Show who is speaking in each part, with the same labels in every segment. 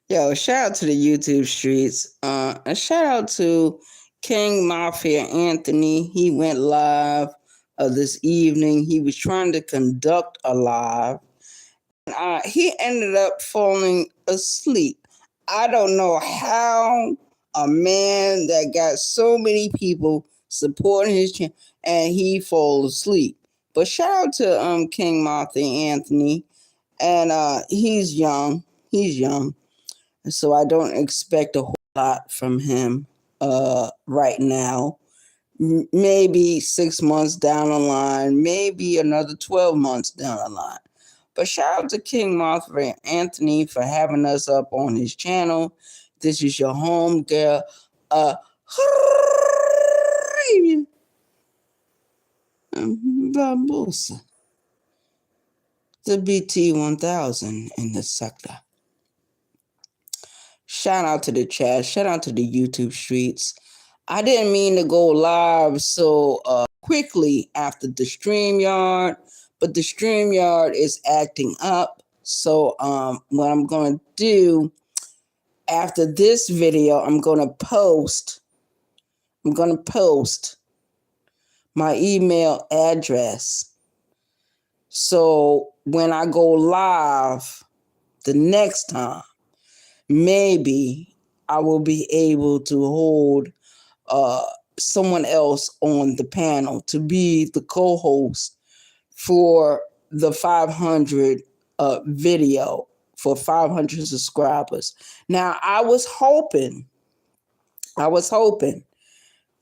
Speaker 1: Yo, shout out to the YouTube streets. A shout out to King Mafia Anthony. He went live this evening. He was trying to conduct a live. He ended up falling asleep. I don't know how a man that got so many people supporting his channel and he fall asleep. But shout out to King Mafia Anthony, and he's young. He's young. So I don't expect a whole lot from him right now. Maybe 6 months down the line, maybe another 12 months down the line. But shout out to King Martha Anthony for having us up on his channel. This is your home girl. Bambusa. The BT 1000 in the sector. Shout out to the chat. Shout out to the YouTube streets. I didn't mean to go live so quickly after the StreamYard, but the StreamYard is acting up. So what I'm going to do after this video, I'm going to post my email address. So when I go live the next time, maybe I will be able to hold someone else on the panel to be the co-host for the 500 video for 500 subscribers. Now, I was hoping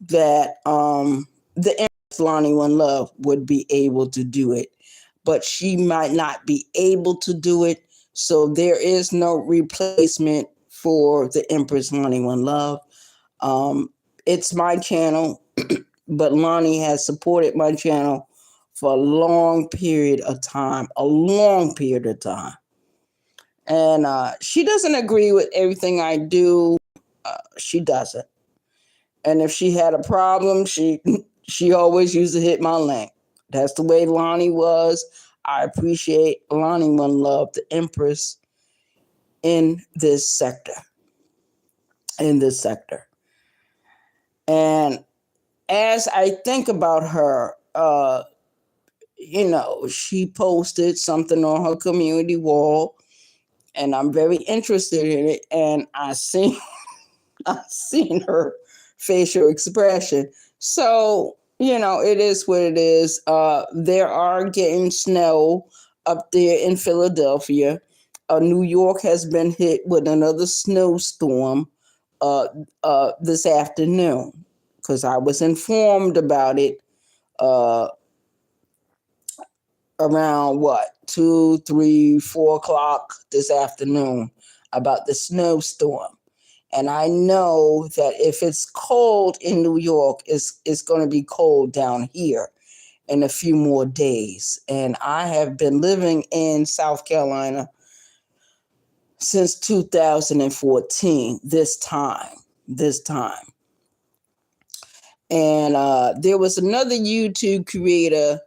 Speaker 1: that the Empress Lonnie One Love would be able to do it, but she might not be able to do it. So there is no replacement for the Empress Lonnie One Love. It's my channel, but Lonnie has supported my channel for a long period of time. And she doesn't agree with everything I do. She doesn't. And if she had a problem, she always used to hit my link. That's the way Lonnie was. I appreciate Lonnie One Love, the Empress in this sector. And as I think about her, she posted something on her community wall, and I'm very interested in it. And I seen her facial expression. So, it is what it is. There are getting snow up there in Philadelphia. New York has been hit with another snowstorm this afternoon, because I was informed about it around 2, 3, 4 o'clock this afternoon about the snowstorm. And I know that if it's cold in New York, it's going to be cold down here in a few more days. And I have been living in South Carolina since 2014, this time. And there was another YouTube creator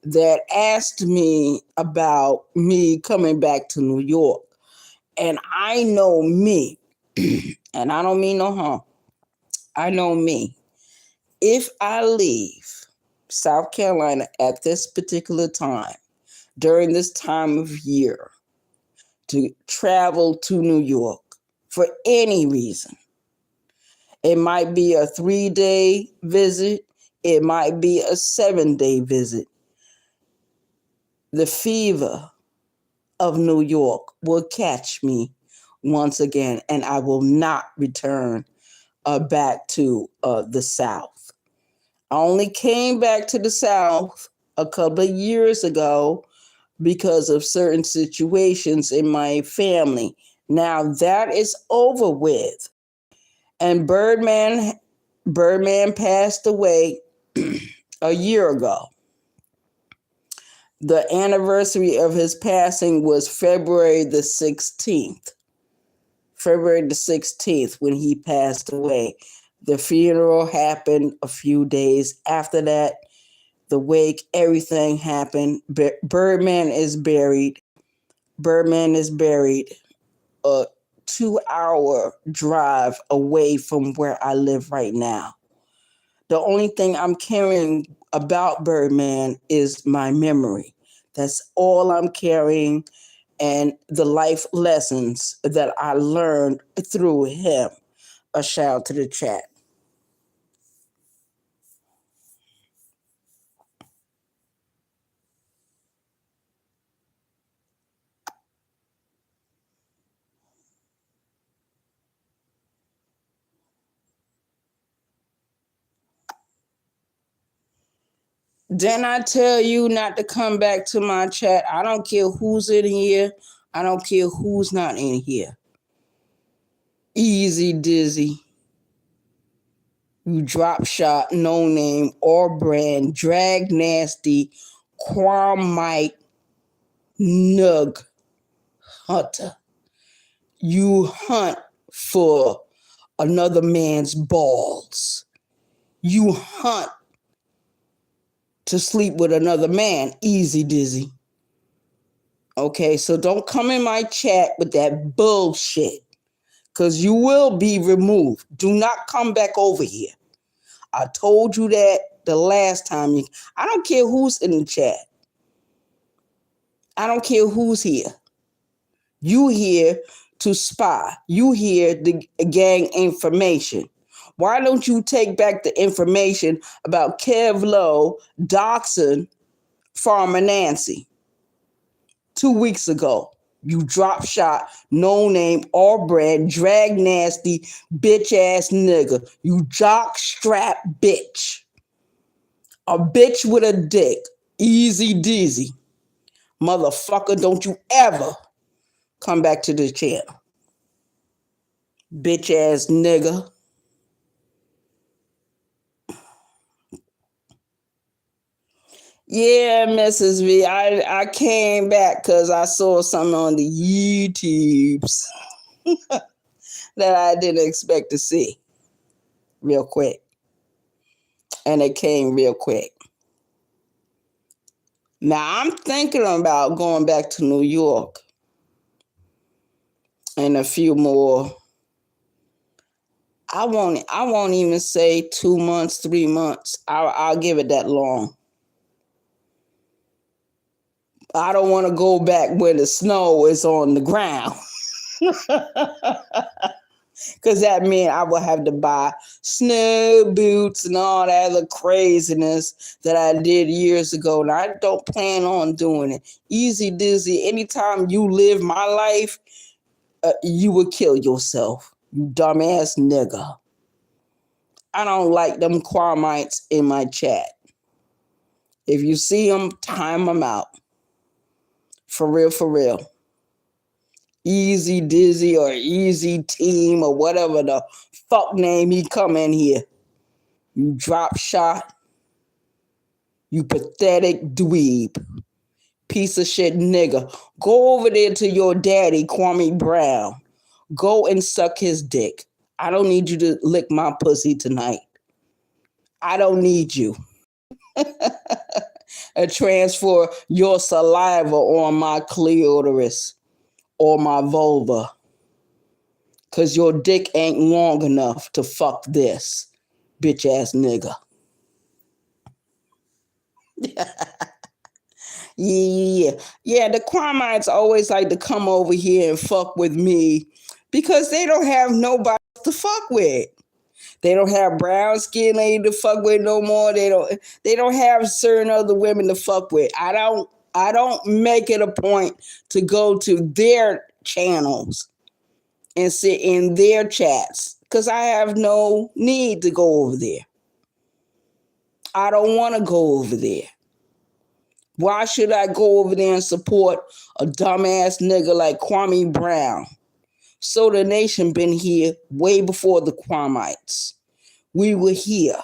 Speaker 1: that asked me about me coming back to New York. And I know me, and I don't mean no harm. I know me. If I leave South Carolina at this particular time, during this time of year, to travel to New York for any reason, it might be a 3-day visit. It might be a 7-day visit. The fever of New York will catch me once again, and I will not return back to the South. I only came back to the South a couple of years ago because of certain situations in my family. Now that is over with. And Birdman passed away a year ago. The anniversary of his passing was February the 16th. February the 16th when he passed away. The funeral happened a few days after that. The wake, everything happened. Birdman is buried. a 2-hour drive away from where I live right now. The only thing I'm carrying about Birdman is my memory. That's all I'm carrying, and the life lessons that I learned through him. A shout out to the chat. Didn't I tell you not to come back to my chat? I don't care who's in here. I don't care who's not in here. Easy Dizzy. You drop shot, no name, or brand, drag nasty, Kwamite, Nug, Hunter. You hunt for another man's balls. You hunt to sleep with another man. Easy Dizzy. Okay, so don't come in my chat with that bullshit, because you will be removed. Do not come back over here. I told you that the last time. I don't care who's in the chat. I don't care who's here. You here to spy. You here to gang information. Why don't you take back the information about Kev Lowe, Doxson, Farmer Nancy? 2 weeks ago, you drop shot, no name, all bread, drag nasty, bitch ass nigga. You jock strap bitch. A bitch with a dick. Easy Dizzy. Motherfucker, don't you ever come back to this channel. Bitch ass nigga. Yeah, Mrs. V, I came back because I saw something on the YouTubes that I didn't expect to see real quick. And it came real quick. Now, I'm thinking about going back to New York in a few more. I won't even say 2 months, 3 months. I'll give it that long. I don't want to go back where the snow is on the ground. Because that means I will have to buy snow boots and all that other craziness that I did years ago. And I don't plan on doing it. Easy Dizzy, anytime you live my life, you will kill yourself. You dumbass nigga. I don't like them Kwamites in my chat. If you see them, time them out. For real, for real. Easy Dizzy or Easy Team or whatever the fuck name he come in here. You drop shot. You pathetic dweeb. Piece of shit nigga. Go over there to your daddy, Kwame Brown. Go and suck his dick. I don't need you to lick my pussy tonight. I don't need you. And transfer your saliva on my clitoris or my vulva. Because your dick ain't long enough to fuck this bitch ass nigga. Yeah, the Kwamites always like to come over here and fuck with me because they don't have nobody to fuck with. They don't have brown skin lady to fuck with no more. They don't have certain other women to fuck with. I don't make it a point to go to their channels and sit in their chats because I have no need to go over there. I don't want to go over there. Why should I go over there and support a dumbass nigga like Kwame Brown? Soda Nation been here way before the Kwamites. We were here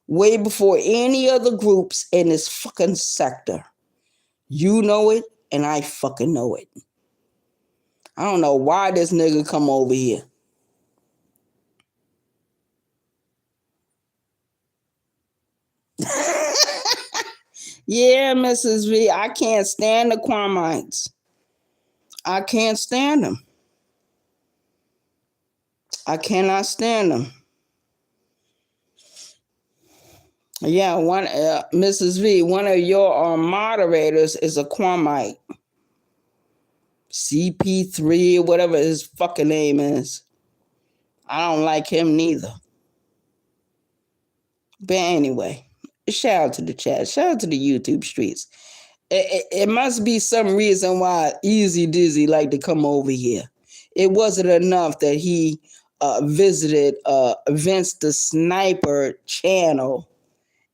Speaker 1: way before any other groups in this fucking sector. You know it, and I fucking know it. I don't know why this nigga come over here. Yeah, Mrs. V, I can't stand the Kwamites. I can't stand them. I cannot stand them. Yeah, one Mrs. V, one of your moderators is a Kwamite. CP3, whatever his fucking name is. I don't like him neither. But anyway, shout out to the chat. Shout out to the YouTube streets. It must be some reason why Easy Dizzy like to come over here. It wasn't enough that he visited Vince the Sniper channel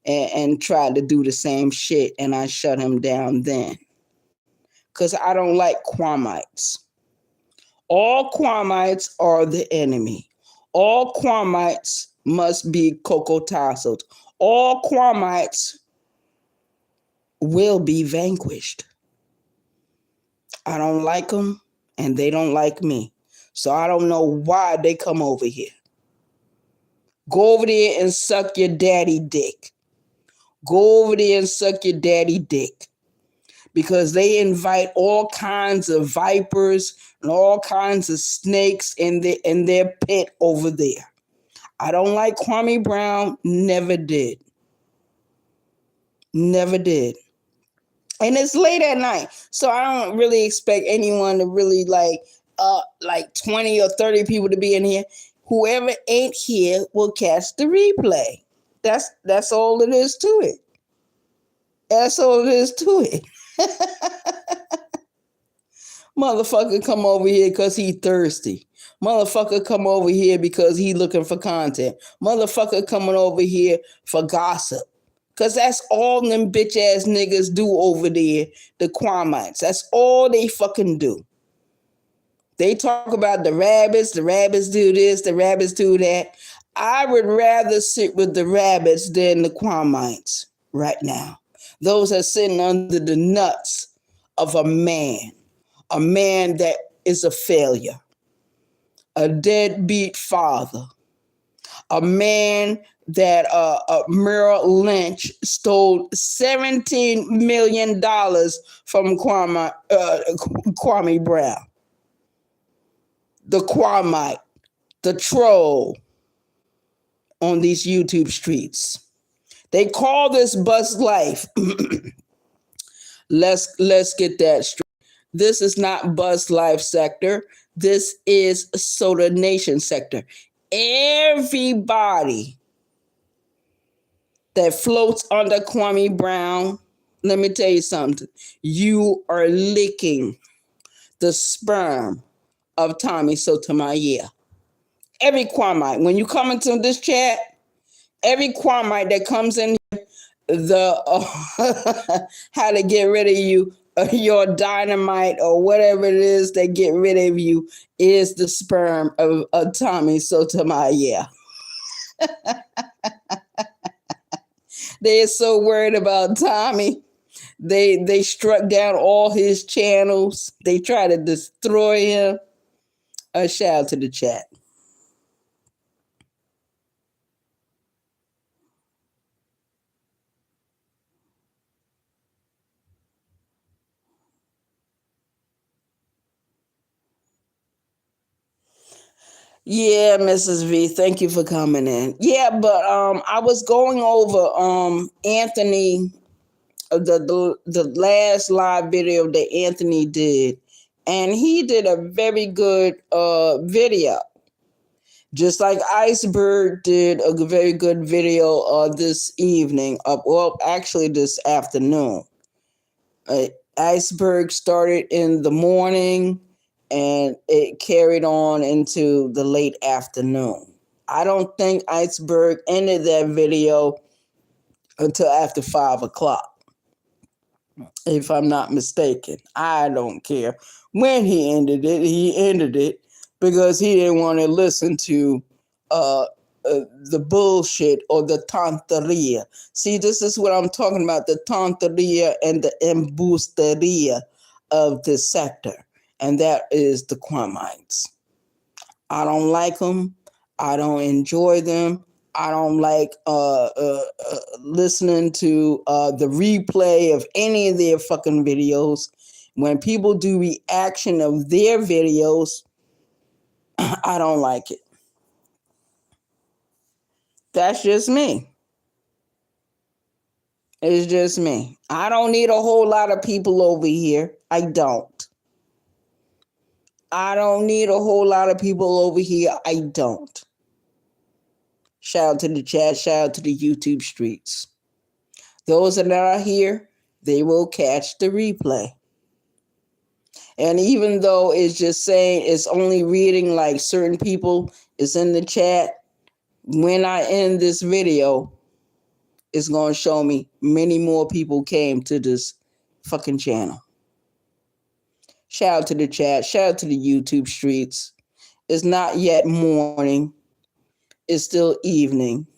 Speaker 1: and tried to do the same shit, and I shut him down then. Because I don't like Kwamites. All Kwamites are the enemy. All Kwamites must be Coco Tassos. All Kwamites will be vanquished. I don't like them, and they don't like me. So I don't know why they come over here. Go over there and suck your daddy dick. Go over there and suck your daddy dick. Because they invite all kinds of vipers and all kinds of snakes in their pit over there. I don't like Kwame Brown. Never did. Never did. And it's late at night, so I don't really expect anyone to really like 20 or 30 people to be in here. Whoever ain't here will catch the replay. That's all it is to it. That's all it is to it. Motherfucker come over here because he thirsty. Motherfucker come over here because he looking for content. Motherfucker coming over here for gossip. Because that's all them bitch ass niggas do over there, the Kwamites. That's all they fucking do. They talk about the rabbits do this, the rabbits do that. I would rather sit with the rabbits than the Kwamites right now. Those are sitting under the nuts of a man that is a failure, a deadbeat father, a man that Merrill Lynch stole $17 million from Kwame Brown. The Kwamite, the troll on these YouTube streets. They call this bus life. Let's get that straight. This is not Bus Life sector. This is Soda Nation sector. Everybody that floats under Kwame Brown, let me tell you something. You are licking the sperm of Tommy Sotomayor. Every Kwamite, when you come into this chat, every Kwamite that comes in here, how to get rid of you, your dynamite or whatever it is that get rid of you is the sperm of Tommy Sotomayor. They're so worried about Tommy. They struck down all his channels. They try to destroy him. A shout out to the chat. Yeah, Mrs. V, thank you for coming in. Yeah, but I was going over Anthony, the last live video that Anthony did, and he did a very good video. Just like Iceberg did a very good video this evening, well, actually this afternoon. Iceberg started in the morning and it carried on into the late afternoon. I don't think Iceberg ended that video until after 5 o'clock, if I'm not mistaken. I don't care when he ended it because he didn't want to listen to the bullshit or the tonteria. See, this is what I'm talking about, the tonteria and the embusteria of this sector. And that is the Kwamites. I don't like them. I don't enjoy them. I don't like listening to the replay of any of their fucking videos. When people do reaction of their videos, I don't like it. That's just me. It's just me. I don't need a whole lot of people over here. I don't. I don't need a whole lot of people over here. I don't. Shout out to the chat. Shout out to the YouTube streets. Those that are here, they will catch the replay. And even though it's just saying it's only reading like certain people is in the chat, when I end this video, it's going to show me many more people came to this fucking channel. Shout out to the chat. Shout out to the YouTube streets. It's not yet morning. It's still evening.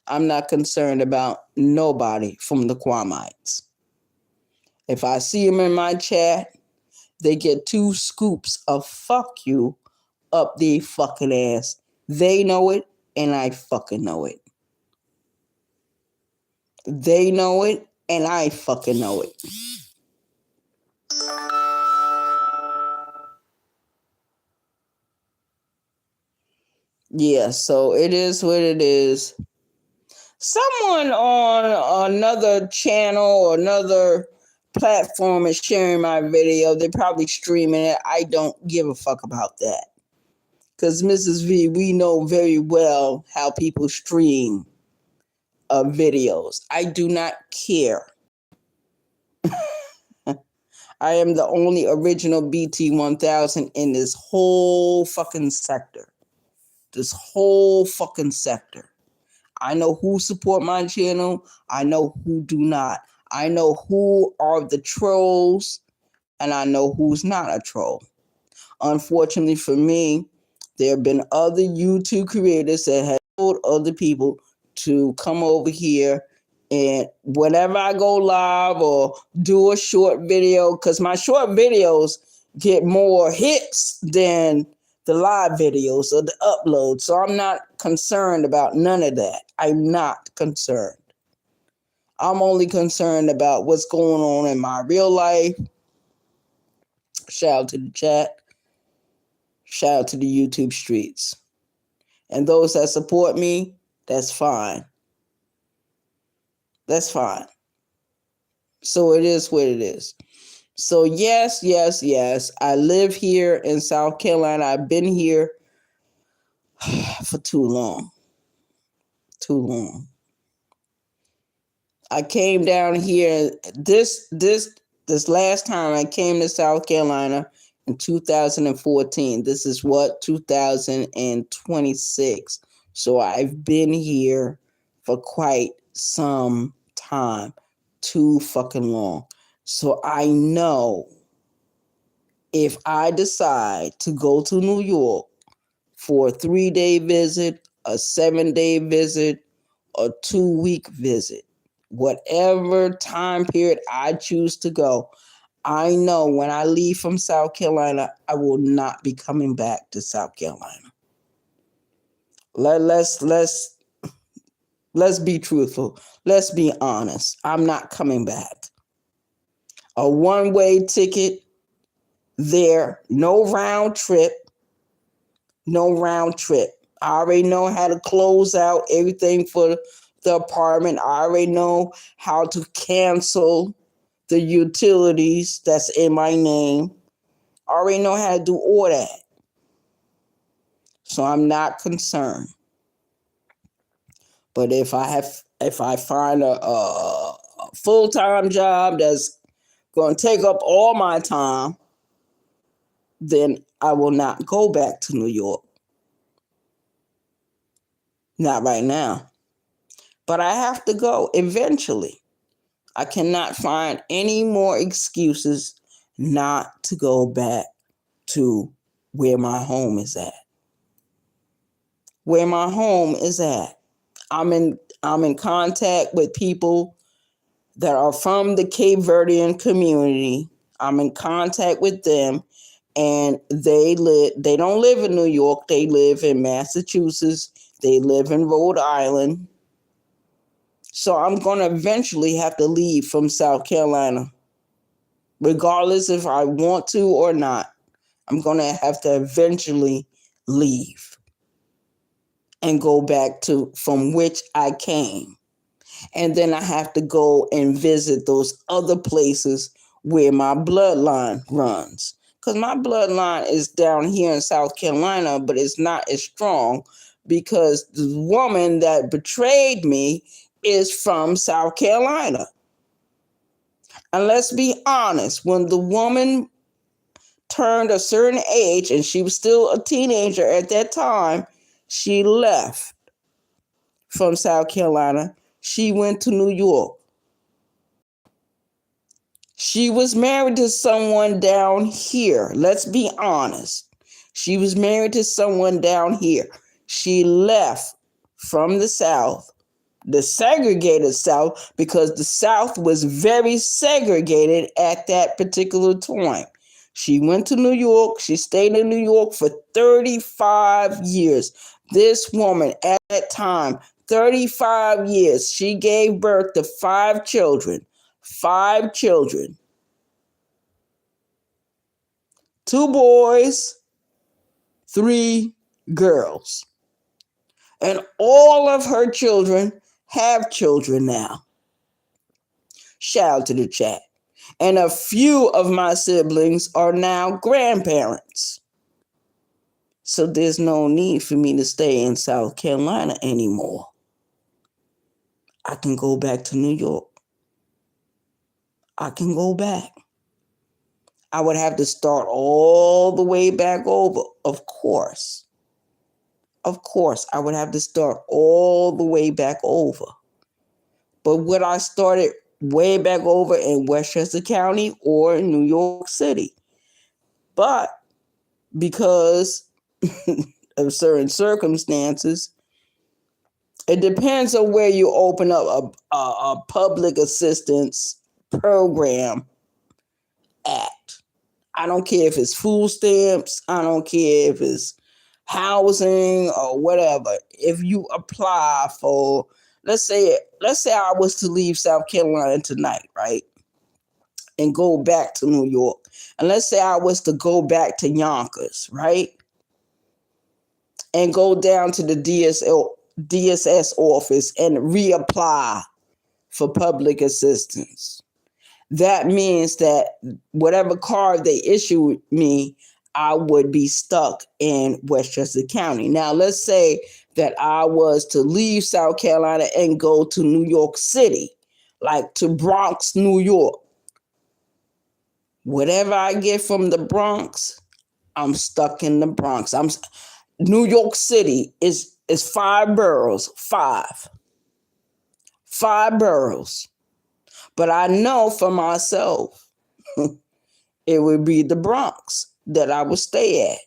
Speaker 1: I'm not concerned about nobody from the Kwamites. If I see them in my chat, they get 2 scoops of fuck you up their fucking ass. They know it, and I fucking know it. They know it, and I fucking know it. Yeah, so it is what it is. Someone on another channel or another platform is sharing my video. They're probably streaming it. I don't give a fuck about that. Because Mrs. V, we know very well how people stream videos. I do not care. I am the only original BT1000 in this whole fucking sector. This whole fucking sector. I know who support my channel. I know who do not. I know who are the trolls, and I know who's not a troll. Unfortunately for me, there have been other YouTube creators that have told other people to come over here, and whenever I go live or do a short video, because my short videos get more hits than the live videos or the upload. So I'm not concerned about none of that. I'm not concerned. I'm only concerned about what's going on in my real life. Shout out to the chat. Shout out to the YouTube streets. And those that support me, that's fine. That's fine. So it is what it is. So yes. I live here in South Carolina. I've been here for too long. Too long. I came down here this last time I came to South Carolina in 2014. This is what, 2026. So I've been here for quite some time. Too fucking long. So I know if I decide to go to New York for a 3-day visit, a 7-day visit, a 2-week visit, whatever time period I choose to go, I know when I leave from South Carolina, I will not be coming back to South Carolina. Let's be truthful. Let's be honest. I'm not coming back. A one-way ticket there, no round trip. No round trip. I already know how to close out everything for the apartment. I already know how to cancel the utilities that's in my name. I already know how to do all that. So I'm not concerned. But if I find a full-time job that's going to take up all my time, then I will not go back to New York. Not right now. But I have to go eventually. I cannot find any more excuses not to go back to where my home is at. Where my home is at. I'm in contact with people that are from the Cape Verdean community. I'm in contact with them, and they don't live in New York. They live in Massachusetts. They live in Rhode Island. So I'm going to eventually have to leave from South Carolina. Regardless if I want to or not, I'm going to have to eventually leave. and go back to from which I came. And then I have to go and visit those other places where my bloodline runs. Because my bloodline is down here in South Carolina, but it's not as strong because the woman that betrayed me is from South Carolina. And let's be honest, when the woman turned a certain age, and she was still a teenager at that time, she left from South Carolina. She went to New York. She was married to someone down here. Let's be honest. She was married to someone down here. She left from the South, the segregated South, because the South was very segregated at that particular time. She went to New York. She stayed in New York for 35 years. This woman at that time, 35 years, she gave birth to 5 children. 5 children. 2 boys, 3 girls. And all of her children have children now. Shout out to the chat. And a few of my siblings are now grandparents. So there's no need for me to stay in South Carolina anymore. I can go back to New York. I can go back. I would have to start all the way back over, of course. Of course, I would have to start all the way back over. But would I start it way back over in Westchester County or in New York City? But because of certain circumstances, it depends on where you open up a public assistance program at. I don't care if it's food stamps. I don't care if it's housing or whatever. If you apply for, let's say I was to leave South Carolina tonight, right? And go back to New York. And let's say I was to go back to Yonkers, right? And go down to the DSS office and reapply for public assistance. That means that whatever card they issued me, I would be stuck in Westchester County. Now, let's say that I was to leave South Carolina and go to New York City, like to Bronx, New York. Whatever I get from the Bronx, I'm stuck in the Bronx. New York City is 5 boroughs, 5 boroughs. But I know for myself, it would be the Bronx that I would stay at,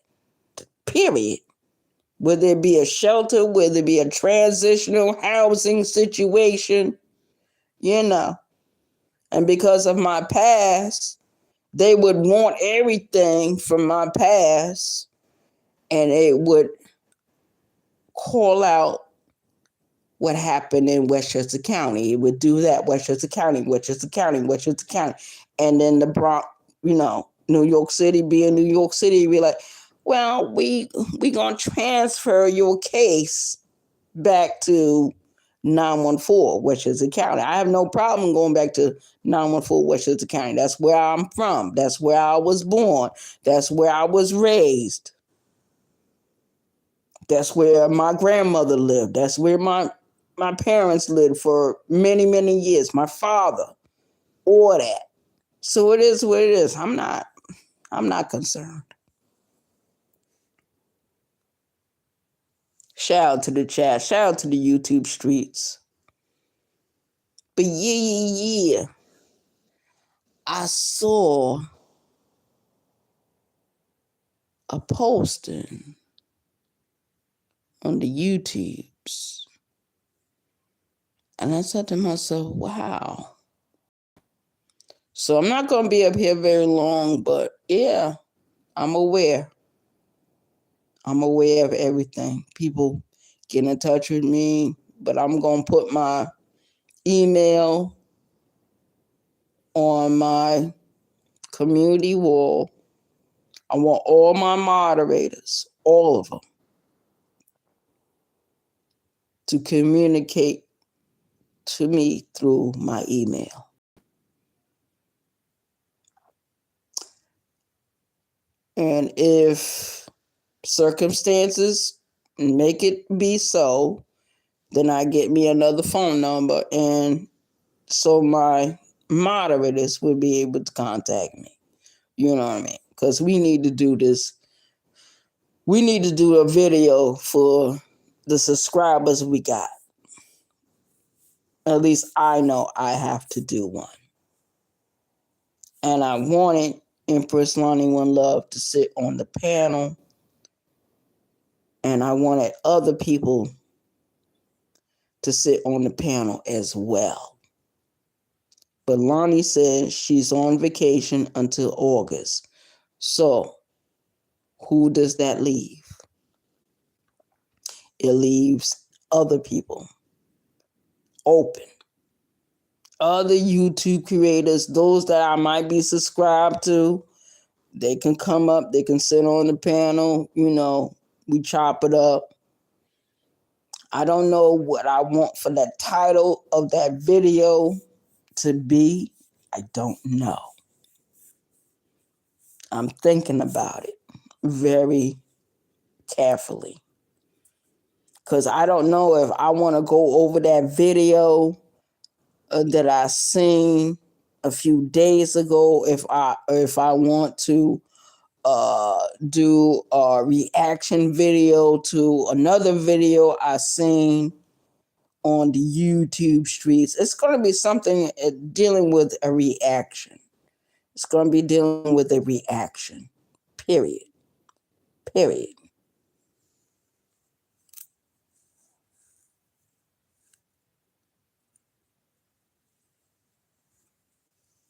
Speaker 1: period. Whether it be a shelter, whether it be a transitional housing situation, And because of my past, they would want everything from my past, and it would call out what happened in Westchester County. It would do that, Westchester County. And then the Bronx, New York City, being New York City, be like, well, we going to transfer your case back to 914 Westchester County. I have no problem going back to 914 Westchester County. That's where I'm from. That's where I was born. That's where I was raised. That's where my grandmother lived. That's where my parents lived for many, many years. My father, all that. So it is what it is. I'm not concerned. Shout out to the chat. Shout out to the YouTube streets. But yeah. I saw a posting on the YouTubes. And I said to myself, wow. So I'm not going to be up here very long, but yeah, I'm aware. I'm aware of everything. People get in touch with me, but I'm going to put my email on my community wall. I want all my moderators, all of them, to communicate to me through my email. And if circumstances make it be so, then I get me another phone number, and so my moderators will be able to contact me. You know what I mean? Because we need to do this. We need to do a video for the subscribers we got. At least I know I have to do one. And I wanted Empress Lonnie One Love to sit on the panel. And I wanted other people to sit on the panel as well. But Lonnie said she's on vacation until August. So who does that leave? It leaves other people open. Other YouTube creators, those that I might be subscribed to, they can come up, they can sit on the panel, we chop it up. I don't know what I want for that title of that video to be. I don't know. I'm thinking about it very carefully. Because I don't know if I want to go over that video that I seen a few days ago, if I want to do a reaction video to another video I seen on the YouTube streets. It's going to be something dealing with a reaction. It's going to be dealing with a reaction. Period.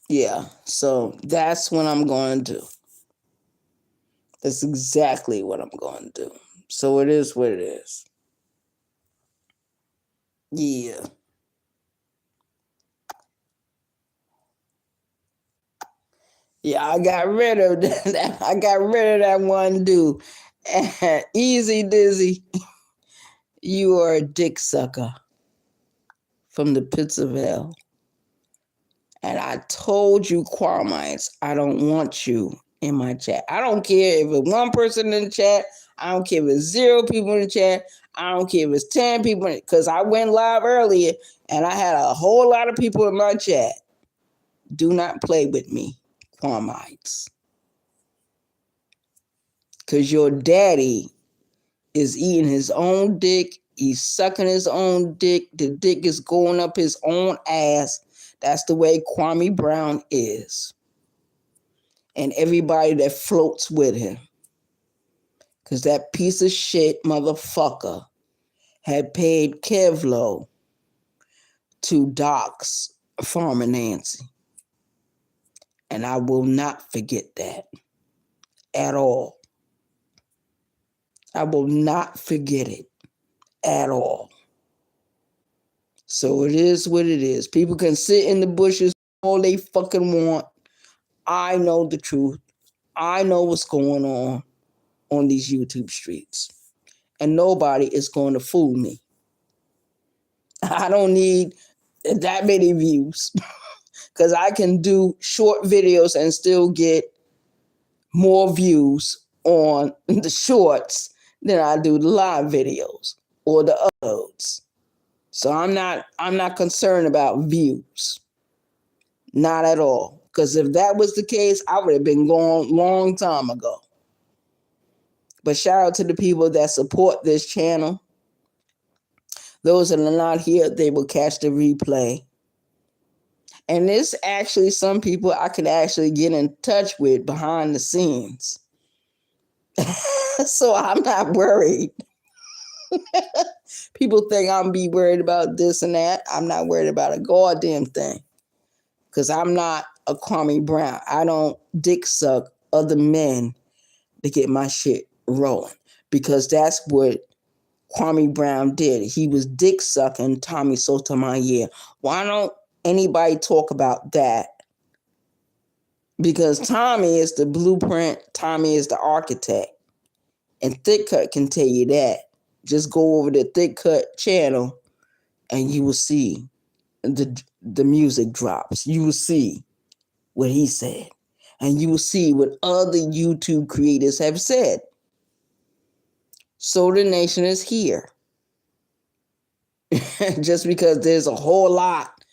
Speaker 1: Yeah, so that's what I'm going to do. That's exactly what I'm going to do. So it is what it is. Yeah. Yeah, I got rid of that. I got rid of that one dude. Easy Dizzy, you are a dick sucker from the pits of hell. And I told you, Quamites, I don't want you in my chat. I don't care if it's one person in the chat. I don't care if it's 0 people in the chat. I don't care if it's 10 people, because I went live earlier and I had a whole lot of people in my chat. Do not play with me, Quamites. Because your daddy is eating his own dick. He's sucking his own dick. The dick is going up his own ass. That's the way Kwame Brown is. And everybody that floats with him. Because that piece of shit motherfucker had paid Kevlo to dox Farmer Nancy. And I will not forget that at all. I will not forget it at all. So it is what it is. People can sit in the bushes all they fucking want. I know the truth. I know what's going on these YouTube streets. And nobody is going to fool me. I don't need that many views because I can do short videos and still get more views on the shorts than I do the live videos or the uploads. So I'm not concerned about views. Not at all. Because if that was the case, I would have been gone long time ago. But shout out to the people that support this channel. Those that are not here, they will catch the replay. And there's actually some people I can actually get in touch with behind the scenes. So I'm not worried. People think I'm be worried about this and that. I'm not worried about a goddamn thing. Because I'm not a Kwame Brown. I don't dick suck other men to get my shit rolling. Because that's what Kwame Brown did. He was dick sucking Tommy Sotomayor. Why don't anybody talk about that? Because Tommy is the blueprint. Tommy is the architect. And Thick Cut can tell you that. Just go over the Thick Cut channel and you will see the music drops. You will see what he said. And you will see what other YouTube creators have said. Solar Nation is here. Just because there's a whole lot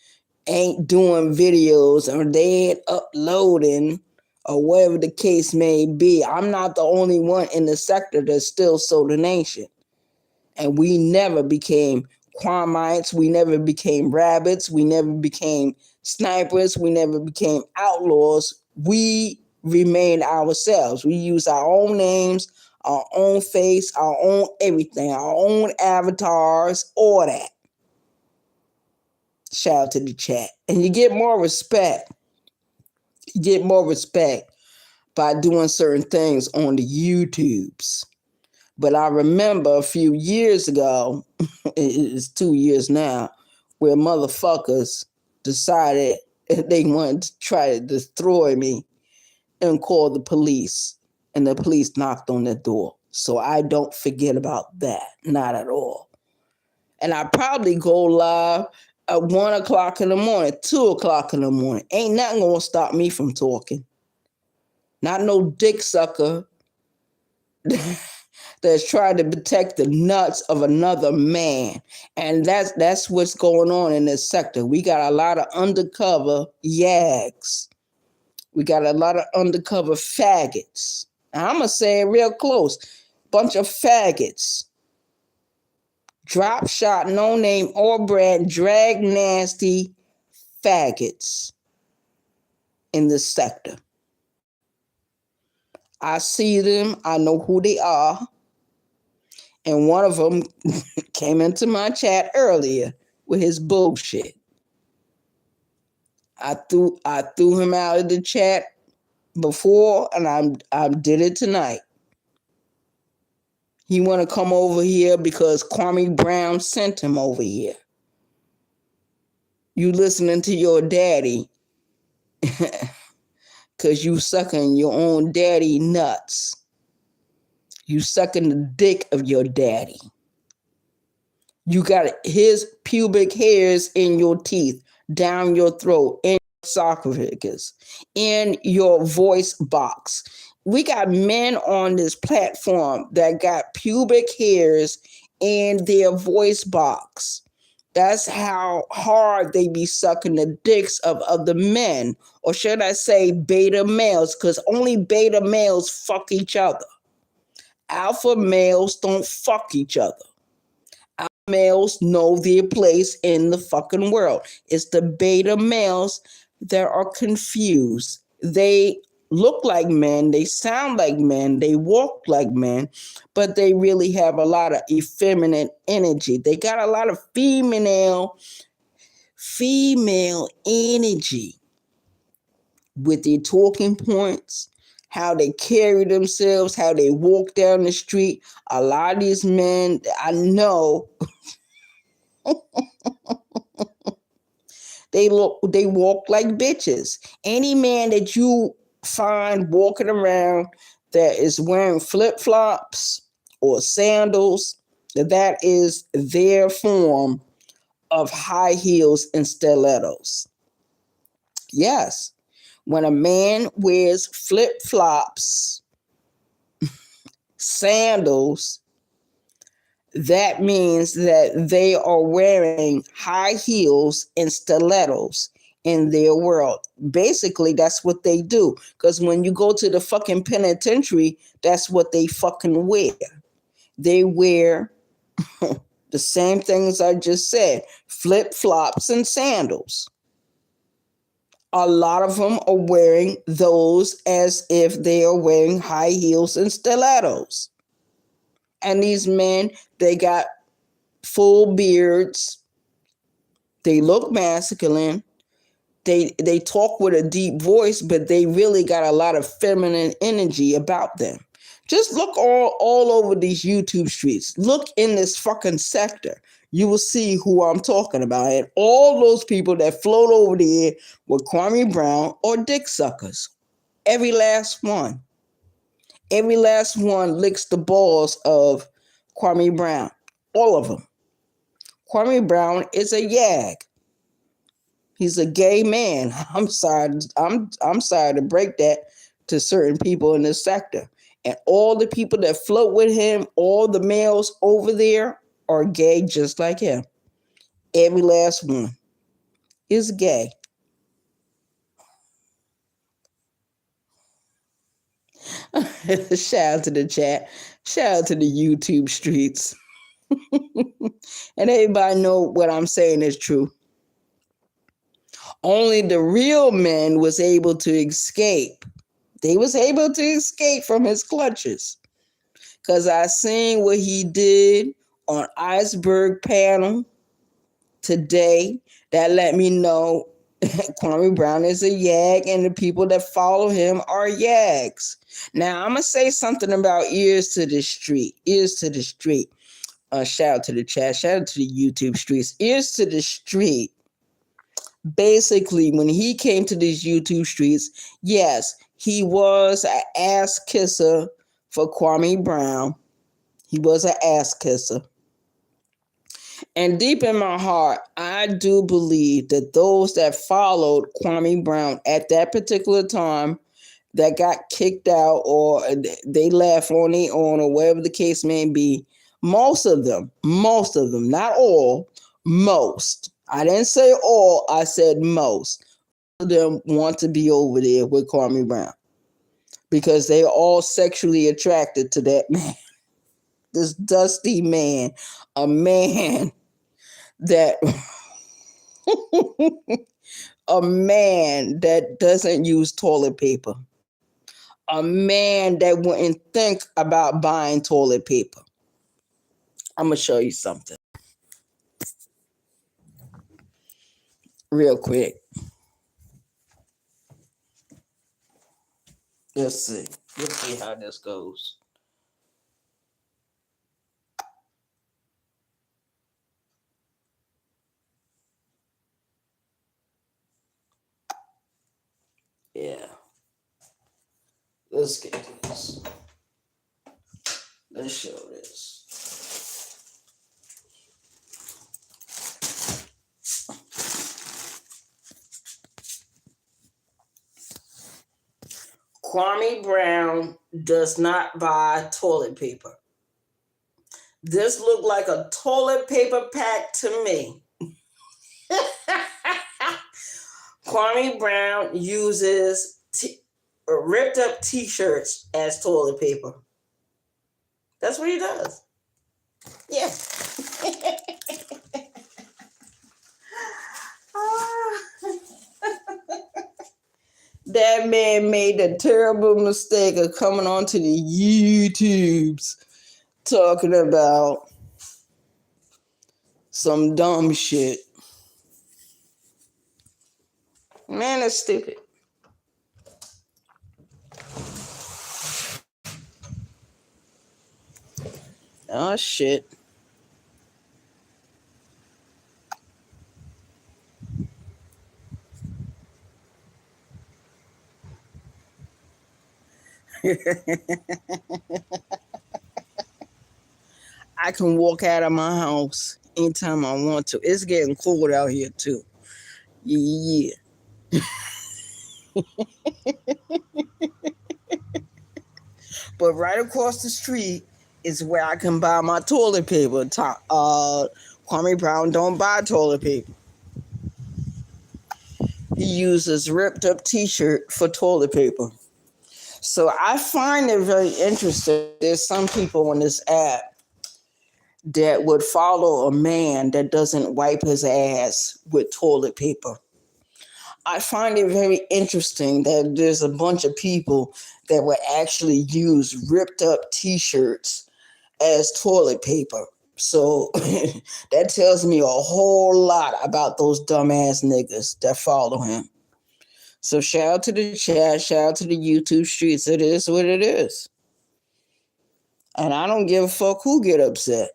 Speaker 1: ain't doing videos or they ain't uploading or whatever the case may be. I'm not the only one in the sector that's still Solar Nation. And we never became Quamites. We never became rabbits. We never became snipers. We never became outlaws. We remained ourselves. We use our own names, our own face, our own everything, our own avatars, all that. Shout out to the chat. And you get more respect. You get more respect by doing certain things on the YouTubes. But I remember a few years ago, it's 2 years now, where motherfuckers decided they wanted to try to destroy me and call the police. And the police knocked on the door. So I don't forget about that. Not at all. And I probably go live at 1 o'clock in the morning, 2 o'clock in the morning. Ain't nothing gonna stop me from talking. Not no dick sucker that's trying to protect the nuts of another man. And that's what's going on in this sector. We got a lot of undercover yags. We got a lot of undercover faggots. And I'm going to say it real close. Bunch of faggots. Drop shot, no name or brand, drag nasty faggots in this sector. I see them. I know who they are. And one of them came into my chat earlier with his bullshit. I threw him out of the chat before, and I did it tonight. He want to come over here because Kwame Brown sent him over here. You listening to your daddy because you sucking your own daddy nuts. You sucking the dick of your daddy. You got his pubic hairs in your teeth, down your throat, in your esophagus, in your voice box. We got men on this platform that got pubic hairs in their voice box. That's how hard they be sucking the dicks of other men. Or should I say beta males, because only beta males fuck each other. Alpha males don't fuck each other. Alpha males know their place in the fucking world. It's the beta males that are confused. They look like men, they sound like men, they walk like men, but they really have a lot of effeminate energy. They got a lot of female energy with their talking points, how they carry themselves, how they walk down the street. A lot of these men, I know, they walk like bitches. Any man that you find walking around that is wearing flip-flops or sandals, that is their form of high heels and stilettos. Yes. When a man wears flip-flops, sandals, that means that they are wearing high heels and stilettos in their world. Basically, that's what they do. Because when you go to the fucking penitentiary, that's what they fucking wear. They wear the same things I just said, flip-flops and sandals. A lot of them are wearing those as if they are wearing high heels and stilettos. And these men, they got full beards. They look masculine. They talk with a deep voice, but they really got a lot of feminine energy about them. Just look all over these YouTube streets. Look in this fucking sector. You will see who I'm talking about. And all those people that float over there with Kwame Brown or dick suckers. Every last one. Every last one licks the balls of Kwame Brown. All of them. Kwame Brown is a YAG. He's a gay man. I'm sorry. I'm sorry to break that to certain people in this sector. And all the people that float with him, all the males over there are gay just like him. Every last one is gay. Shout out to the chat. Shout out to the YouTube streets. And everybody know what I'm saying is true. Only the real men was able to escape. They was able to escape from his clutches. Because I seen what he did on Iceberg Panel today. That let me know Kwame Brown is a YAG and the people that follow him are YAGs. Now, I'm going to say something about ears to the street. Ears to the street. Shout out to the chat. Shout out to the YouTube streets. Ears to the street. Basically, when he came to these YouTube streets, yes, he was an ass kisser for Kwame Brown. He was an ass kisser. And deep in my heart, I do believe that those that followed Kwame Brown at that particular time that got kicked out or they left on their own or whatever the case may be, most of them, not all, most. I didn't say all, I said most of them want to be over there with Kwame Brown because they're all sexually attracted to that man. This dusty man, a man that a man that doesn't use toilet paper, a man that wouldn't think about buying toilet paper. I'm gonna show you something real quick. Let's see how this goes. Yeah. Let's get this. Let's show this. Kwame Brown does not buy toilet paper. This looked like a toilet paper pack to me. Kwame Brown uses ripped up t-shirts as toilet paper. That's what he does. Yeah. That man made the terrible mistake of coming onto the YouTubes talking about some dumb shit. Man, that's stupid. Oh, shit. I can walk out of my house anytime I want to. It's getting cold out here, too. Yeah. But right across the street is where I can buy my toilet paper. Kwame Brown don't buy toilet paper. He uses ripped up t-shirt for toilet paper. So I find it very interesting. There's some people on this app that would follow a man that doesn't wipe his ass with toilet paper. I find it very interesting that there's a bunch of people that would actually use ripped up t-shirts as toilet paper. So that tells me a whole lot about those dumbass niggas that follow him. So shout out to the chat, shout out to the YouTube streets. It is what it is. And I don't give a fuck who get upset.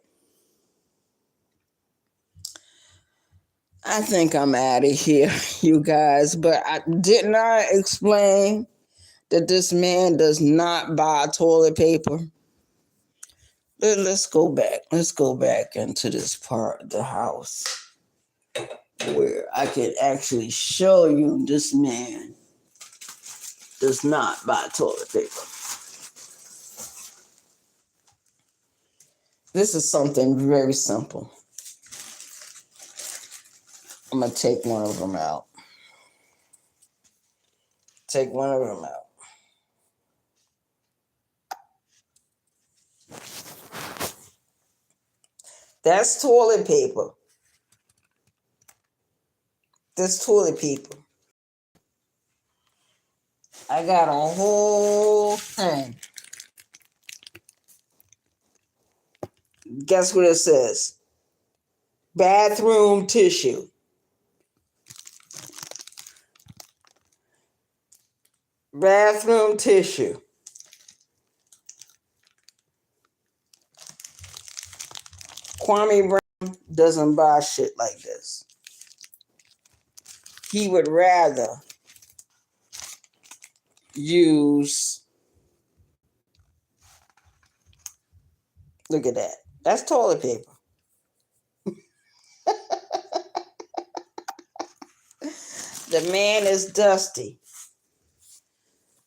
Speaker 1: I think I'm out of here, you guys. But didn't I explain that this man does not buy toilet paper? Let's go back. Let's go back into this part of the house where I can actually show you this man does not buy toilet paper. This is something very simple. I'm going to take one of them out. Take one of them out. That's toilet paper. This toilet paper. I got a whole thing. Guess what it says? Bathroom tissue. Bathroom tissue. Kwame Brown doesn't buy shit like this. He would rather use, look at that. That's toilet paper. The man is dusty.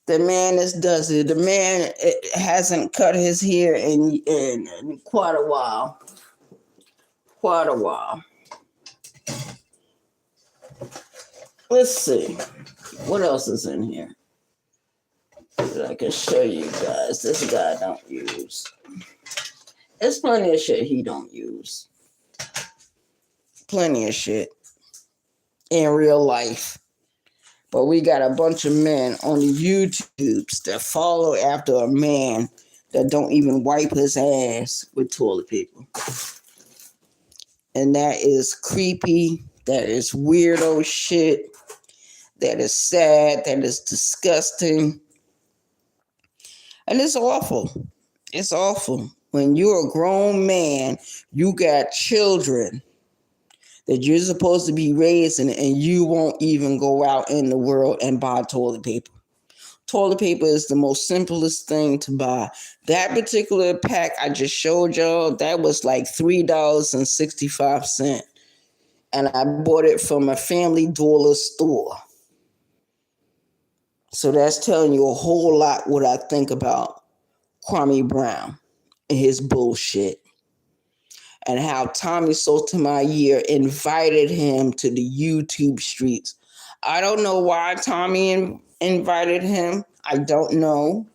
Speaker 1: The man is dusty. The man hasn't cut his hair in quite a while. Quite a while. Let's see. What else is in here that I can show you guys? This guy don't use. There's plenty of shit he don't use. Plenty of shit in real life. But we got a bunch of men on the YouTubes that follow after a man that don't even wipe his ass with toilet paper. And that is creepy. That is weirdo shit. That is sad. That is disgusting. And it's awful. It's awful. When you're a grown man, you got children that you're supposed to be raising, and you won't even go out in the world and buy toilet paper. Toilet paper is the most simplest thing to buy. That particular pack I just showed y'all, that was like $3.65. And I bought it from a Family Dollar store. So that's telling you a whole lot what I think about Kwame Brown and his bullshit. And how Tommy Sotomayor invited him to the YouTube streets. I don't know why Tommy invited him. I don't know.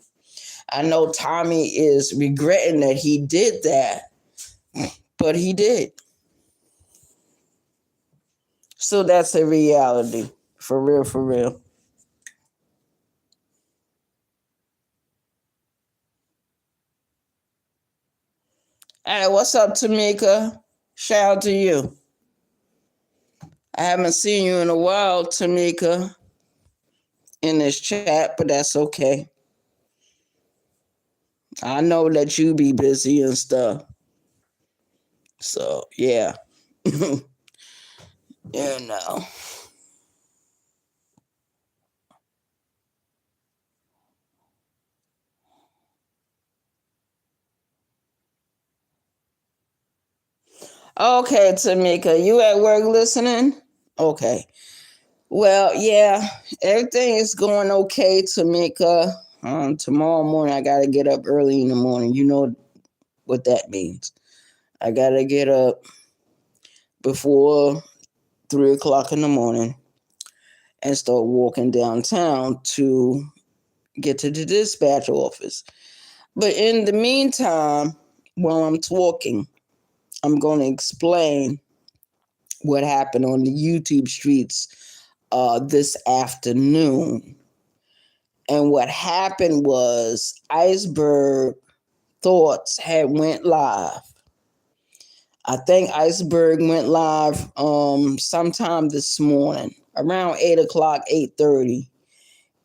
Speaker 1: I know Tommy is regretting that he did that, but he did. So that's a reality. For real, for real. Hey, what's up, Tamika? Shout out to you. I haven't seen you in a while, Tamika, in this chat, but that's okay. I know that you be busy and stuff. So, yeah. You know. Okay, Tamika, you at work listening? Okay. Well, yeah, everything is going okay, Tamika. Tomorrow morning, I got to get up early in the morning. You know what that means. I got to get up before 3 o'clock in the morning and start walking downtown to get to the dispatch office. But in the meantime, while I'm talking, I'm going to explain what happened on the YouTube streets this afternoon. And what happened was Iceberg Thoughts had went live. I think Iceberg went live sometime this morning, around 8 o'clock, 8:30.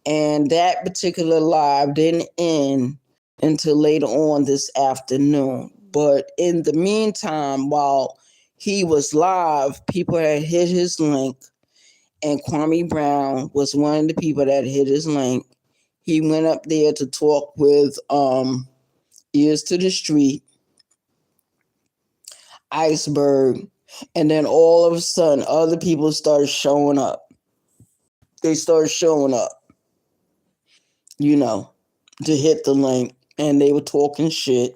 Speaker 1: And that particular live didn't end until later on this afternoon. But in the meantime, while he was live, people had hit his link, and Kwame Brown was one of the people that hit his link. He went up there to talk with Ears to the Street, Iceberg, and then all of a sudden other people started showing up. They started showing up, you know, to hit the link, and they were talking shit.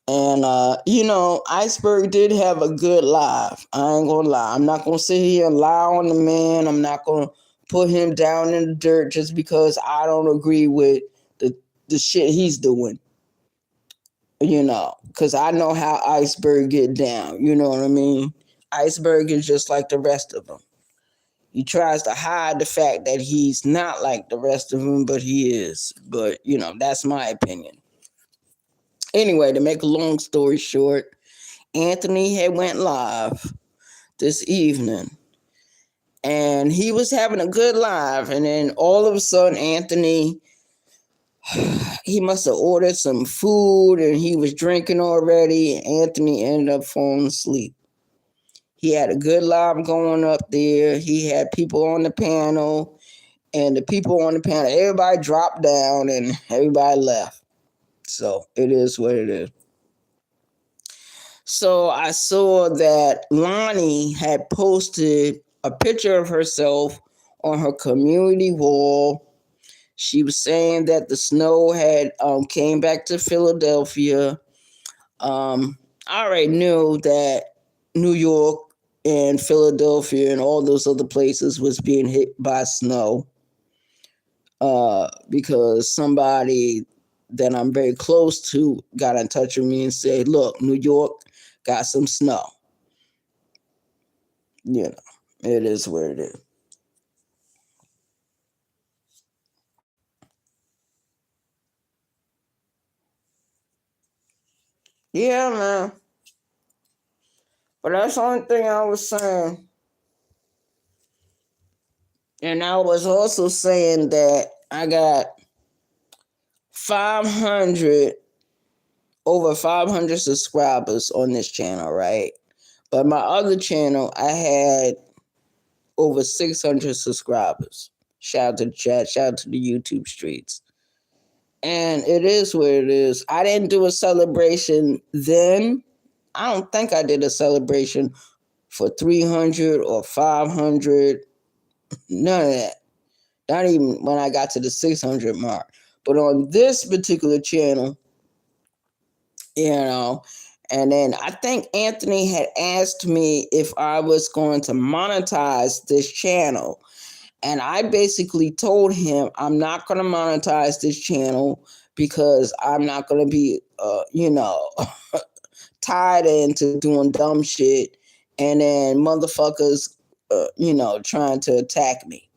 Speaker 1: And Iceberg did have a good live. I ain't gonna lie. I'm not gonna sit here and lie on the man. I'm not gonna put him down in the dirt just because I don't agree with the shit he's doing. Because I know how Iceberg get down. You know what I mean? Iceberg is just like the rest of them. He tries to hide the fact that he's not like the rest of them, but he is. But, that's my opinion. Anyway, to make a long story short, Anthony had went live this evening, and he was having a good live, and then all of a sudden Anthony, he must have ordered some food and he was drinking already. Anthony ended up falling asleep. He had a good live going up there. He had people on the panel, and the people on the panel, everybody dropped down and everybody left. So it is what it is. So I saw that Lonnie had posted a picture of herself on her community wall. She was saying that the snow had came back to Philadelphia. I already knew that New York and Philadelphia and all those other places was being hit by snow because somebody that I'm very close to got in touch with me and said, look, New York got some snow. It is what it is. Yeah, man. But that's the only thing I was saying. And I was also saying that I got 500, over 500 subscribers on this channel, right? But my other channel, I had over 600 subscribers. Shout out to the chat, shout out to the YouTube streets. And it is what it is. I didn't do a celebration then. I don't think I did a celebration for 300 or 500. None of that. Not even when I got to the 600 mark. But on this particular channel, and then I think Anthony had asked me if I was going to monetize this channel. And I basically told him I'm not going to monetize this channel because I'm not going to be, tied into doing dumb shit and then motherfuckers, trying to attack me.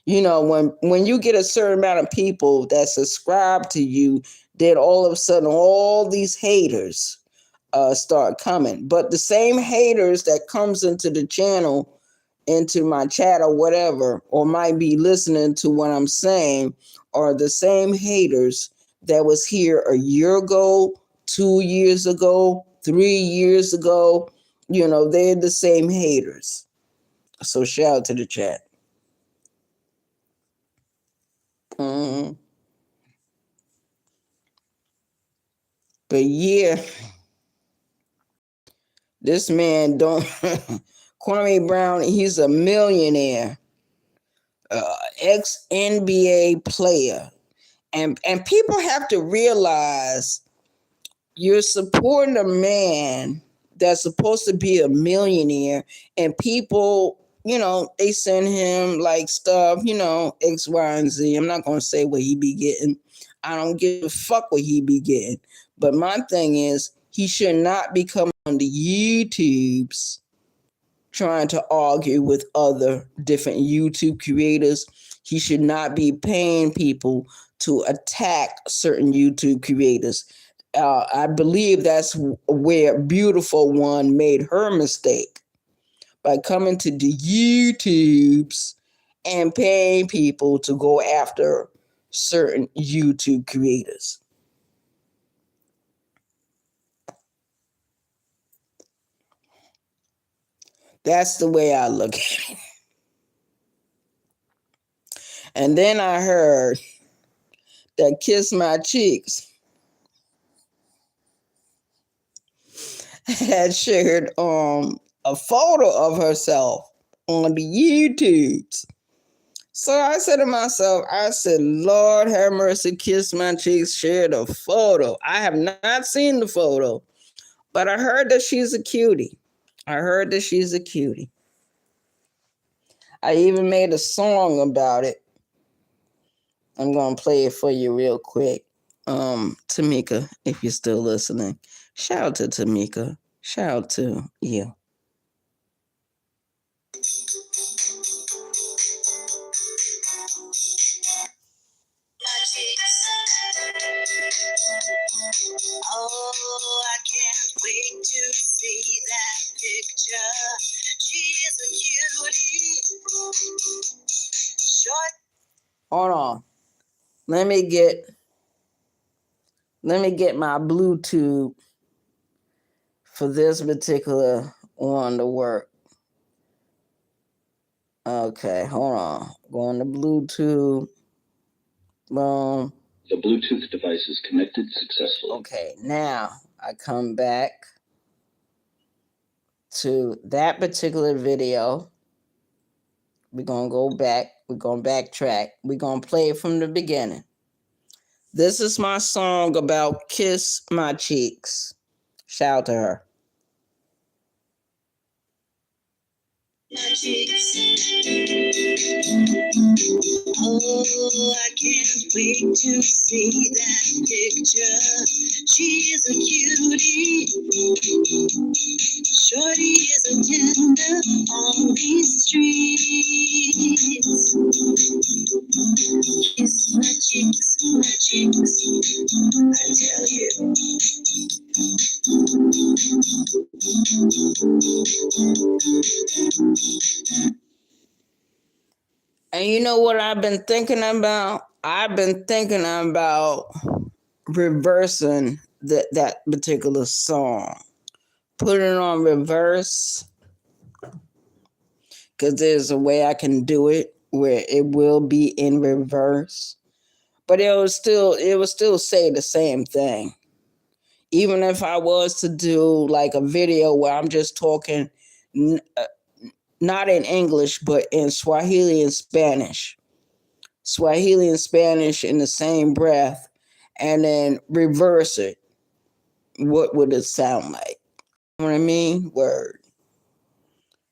Speaker 1: When you get a certain amount of people that subscribe to you, then all of a sudden all these haters start coming. But the same haters that comes into the channel, into my chat or whatever, or might be listening to what I'm saying, are the same haters that was here a year ago, 2 years ago, 3 years ago. They're the same haters. So shout out to the chat. Mm-hmm. But yeah, this man don't Kwame Brown, he's a millionaire, ex NBA player. And people have to realize you're supporting a man that's supposed to be a millionaire, and people, they send him like stuff, X, Y, and Z. I'm not gonna say what he be getting. I don't give a fuck what he be getting. But my thing is, he should not be coming on the YouTubes trying to argue with other different YouTube creators. He should not be paying people to attack certain YouTube creators. I believe that's where Beautiful One made her mistake, by coming to the YouTubes and paying people to go after certain YouTube creators. That's the way I look at it. And then I heard that Kiss My Cheeks, had shared a photo of herself on the YouTubes. So I said to myself, Lord have mercy, Kiss My Cheeks shared a photo. I have not seen the photo, but I heard that she's a cutie. I even made a song about it. I'm going to play it for you real quick. Tamika, if you're still listening, shout out to Tamika. Shout out to you. Oh, I can't wait to see that picture. She is a cutie. Short. Hold on. Let me get my Bluetooth for this particular one to work. Okay, hold on. Going to Bluetooth. Boom.
Speaker 2: The Bluetooth device is connected successfully.
Speaker 1: Okay, now I come back to that particular video. We're going to go back. We're going to backtrack. We're going to play it from the beginning. This is my song about Kiss My Cheeks. Shout out to her. My cheeks. Oh, I can't wait to see that picture. She is a cutie. Shorty is a tender on these streets. Kiss my cheeks, I tell you. And you know what I've been thinking about? I've been thinking about reversing that particular song. Put it on reverse. Because there's a way I can do it where it will be in reverse. But it will still say the same thing. Even if I was to do like a video where I'm just talking not in English, but in Swahili and Spanish. Swahili and Spanish in the same breath, and then reverse it. What would it sound like? You know what I mean? Word.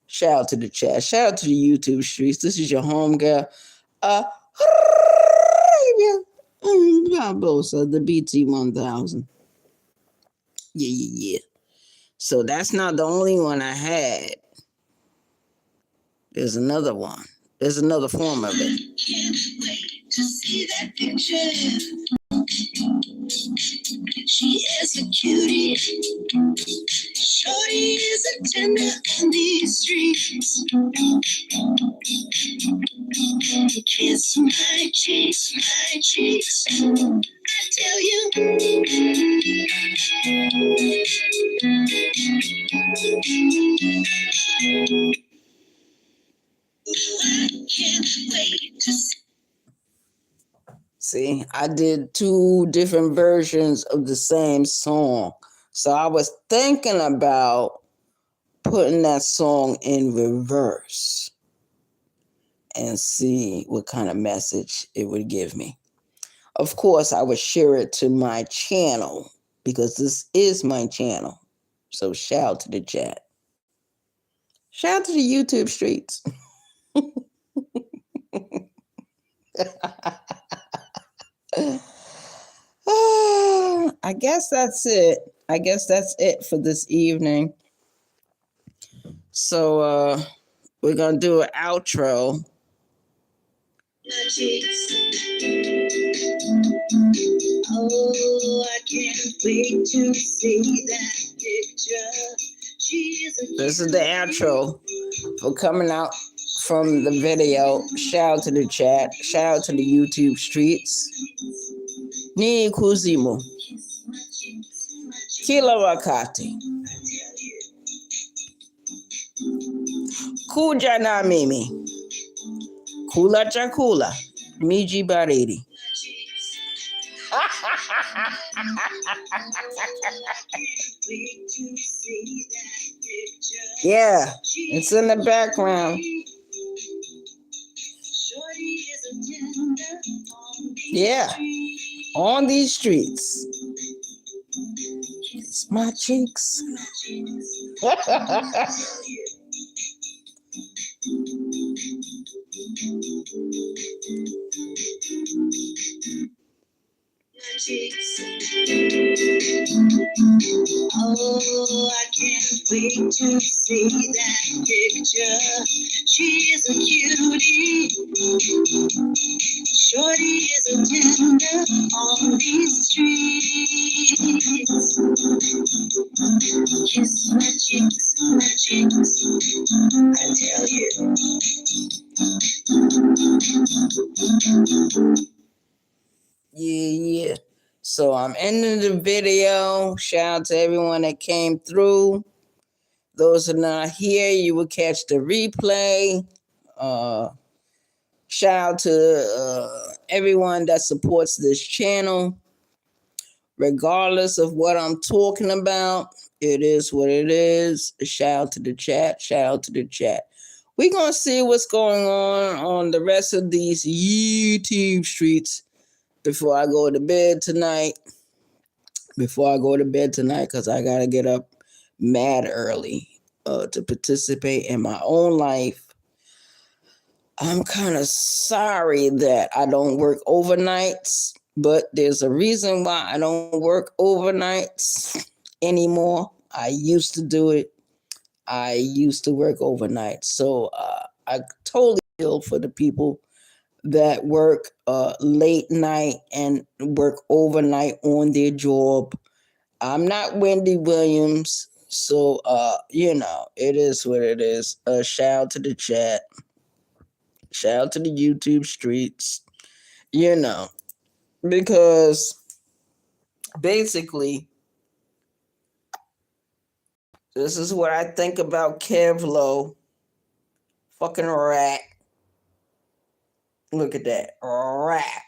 Speaker 1: Shout out to the chat. Shout out to the YouTube streets. This is your home girl. Barbosa, the BT1000. Yeah. So that's not the only one I had. There's another one. There's another form of it. Can't wait to see that picture. She is a cutie. Shorty is a tender on these streets. Kiss my cheeks. I tell you. I can't wait to see, I did 2 different versions of the same song. So I was thinking about putting that song in reverse and see what kind of message it would give me. Of course, I would share it to my channel because this is my channel. So shout out to the chat. Shout out to the YouTube streets. I guess that's it. I guess that's it for this evening. So we're gonna do an outro. Oh, I can't wait to see that picture. This is the outro for coming out from the video. Shout out to the chat. Shout out to the YouTube streets. Ni kuzimu. Kila wakati. Kuja na mimi. Kula chakula. Miji baridi. Yeah, it's in the background. Yeah, on these streets. Kiss my cheeks. Oh, I can't wait to see that picture. She is a cutie. Shorty is a tender on these streets. Kiss my cheeks, I tell you. Yeah. So I'm ending the video. Shout out to everyone that came through. Those who are not here, you will catch the replay. Shout out to everyone that supports this channel. Regardless of what I'm talking about, it is what it is. Shout out to the chat. Shout out to the chat. We're going to see what's going on the rest of these YouTube streets before I go to bed tonight. Because I got to get up mad early to participate in my own life. I'm kind of sorry that I don't work overnights, but there's a reason why I don't work overnights anymore. I used to do it. I used to work overnight. So I totally feel for the people that work late night and work overnight on their job. I'm not Wendy Williams, so it is what it is. Shout out to the chat. Shout out to the YouTube streets. Because basically, this is what I think about Kevlo. Fucking rat. Look at that. Rat.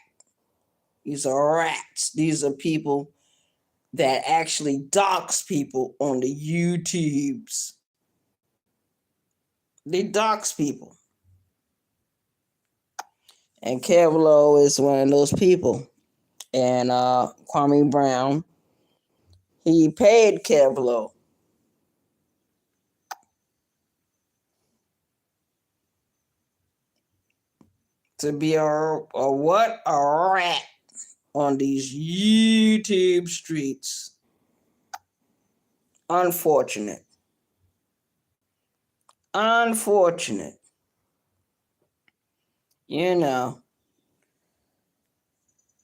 Speaker 1: These are rats. These are people that actually dox people on the YouTubes. They dox people. And Kevlo is one of those people. And Kwame Brown, he paid Kevlo to be a rat on these YouTube streets. Unfortunate.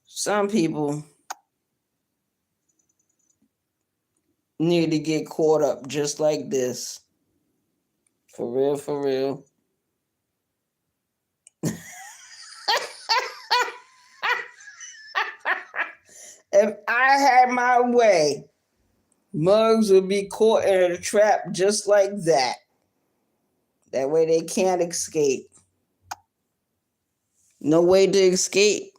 Speaker 1: Some people need to get caught up just like this. For real. If I had my way, mugs would be caught in a trap just like that. That way they can't escape. No way to escape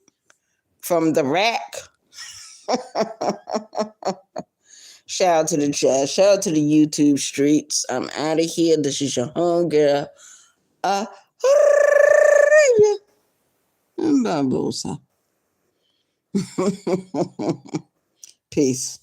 Speaker 1: from the rack. Shout out to the chat. Shout out to the YouTube streets. I'm out of here. This is your homegirl. Barbosa. Peace.